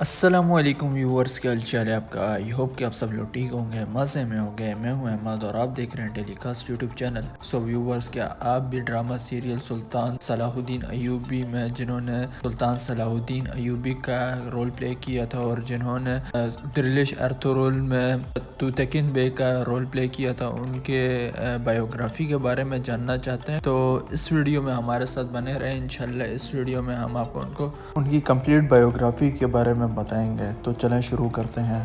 السلام علیکم ویورز، کیا حال چال ہے آپ کا؟ آئی ہوپ کہ آپ سب لوگ ٹھیک ہوں گے، مزے میں ہوں گے۔ میں ہوں احمد اور آپ دیکھ رہے ہیں ٹیلی کاسٹ یوٹیوب چینل۔ سو ویورز، کیا آپ بھی ڈرامہ سیریل سلطان صلاح الدین ایوبی میں جنہوں نے سلطان صلاح الدین ایوبی کا رول پلے کیا تھا اور جنہوں نے دریلش ارطغرل میں توتکن بے کا رول پلے کیا تھا، ان کے بایوگرافی کے بارے میں جاننا چاہتے ہیں تو اس ویڈیو میں ہمارے ساتھ بنے رہیں۔ انشاءاللہ اس ویڈیو میں ہم آپ کو ان کی کمپلیٹ بایوگرافی کے بارے میں بتائیں گے، تو چلیں شروع کرتے ہیں۔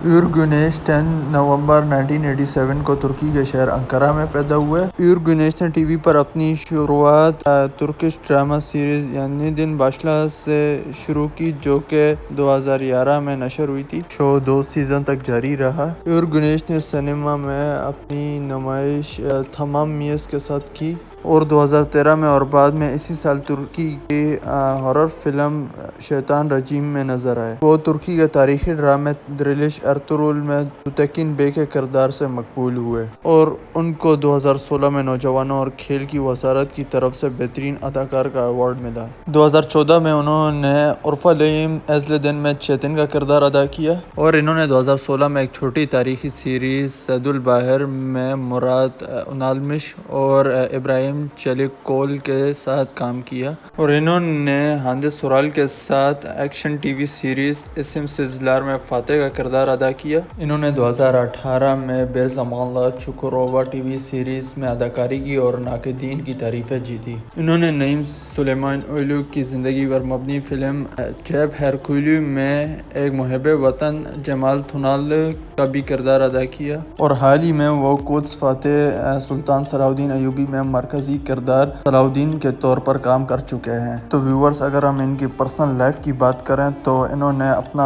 یورگنیش 10 نومبر 1987 کو ترکی کے شہر انقرہ میں پیدا ہوئے۔ یورگنیش نے ٹی وی پر اپنی شروعات ترکش ڈرامہ سیریز یعنی دن باشلا سے شروع کی، جو کہ 2011 میں نشر ہوئی تھی۔ شو 2 سیزن تک جاری رہا۔ یورگنیش نے سنیما میں اپنی نمائش تھمام میس کے ساتھ کی اور 2013 میں اور بعد میں اسی سال ترکی کی ہارر فلم شیطان رجیم میں نظر آئے۔ وہ ترکی کے تاریخی ڈرامے دریلش ارطغرل میں توتکن بے کے کردار سے مقبول ہوئے اور ان کو 2016 میں نوجوانوں اور کھیل کی وزارت کی طرف سے بہترین اداکار کا ایوارڈ ملا۔ 2014 میں انہوں نے اورفالیم ایزلدن میں چیتن کا کردار ادا کیا اور انہوں نے 2016 میں ایک چھوٹی تاریخی سیریز سید البحر میں مراد اونالمش اور ابراہیم چیلیکول کے ساتھ کام کیا اور انہوں نے ہاندے سورال کے ساتھ ایکشن ٹی وی سیریز اسم سزلار میں فاتح کا کردار ادا کیا۔ انہوں نے 2018 میں بے زمانہ چوکورووا ٹی وی سیریز میں اداکاری کی اور ناقدین کی تعریفیں جیتی۔ انہوں نے نعیم سلیمان اولو کی زندگی پر مبنی فلم جیب ہیرکولیو میں ایک محب وطن جمال تھونال کا بھی کردار ادا کیا اور حال ہی میں وہ قدس فاتح سلطان صلاح الدین ایوبی میں مرکزی کردار صلاح الدین کے طور پر کام کر چکے ہیں۔ تو ویورز، اگر ہم ان کی پرسنل لائف کی بات کریں تو انہوں نے اپنا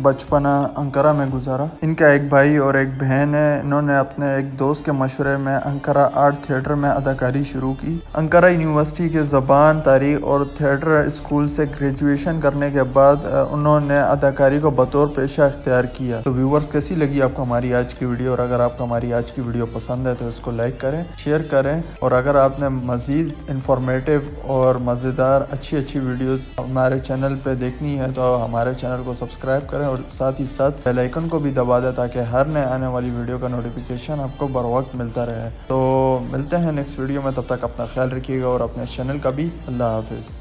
بچپنا انقرہ میں گزارا۔ ان کا ایک بھائی اور ایک بہن ہے۔ انہوں نے اپنے ایک دوست کے مشورے میں انقرہ آرٹ تھیٹر میں اداکاری شروع کی۔ انقرہ یونیورسٹی کے زبان، تاریخ اور تھیٹر اسکول سے گریجویشن کرنے کے بعد انہوں نے اداکاری کو بطور پیشہ اختیار کیا۔ تو ویورز، کیسی لگی آپ کو ہماری آج کی ویڈیو؟ اور اگر آپ کو ہماری آج کی ویڈیو پسند ہے تو اس کو لائک کریں، شیئر کریں، اور اگر آپ نے مزید انفارمیٹیو اور مزیدار اچھی ویڈیوز ہمارے چینل پہ دیکھنی ہے تو ہمارے چینل کو سبسکرائب کریں اور ساتھ ہی ساتھ بیل آئیکن کو بھی دبا دیں تاکہ ہر نئے آنے والی ویڈیو کا نوٹیفیکیشن آپ کو بر وقت ملتا رہے۔ تو ملتے ہیں نیکسٹ ویڈیو میں، تب تک اپنا خیال رکھیے گا اور اپنے چینل کا بھی۔ اللہ حافظ۔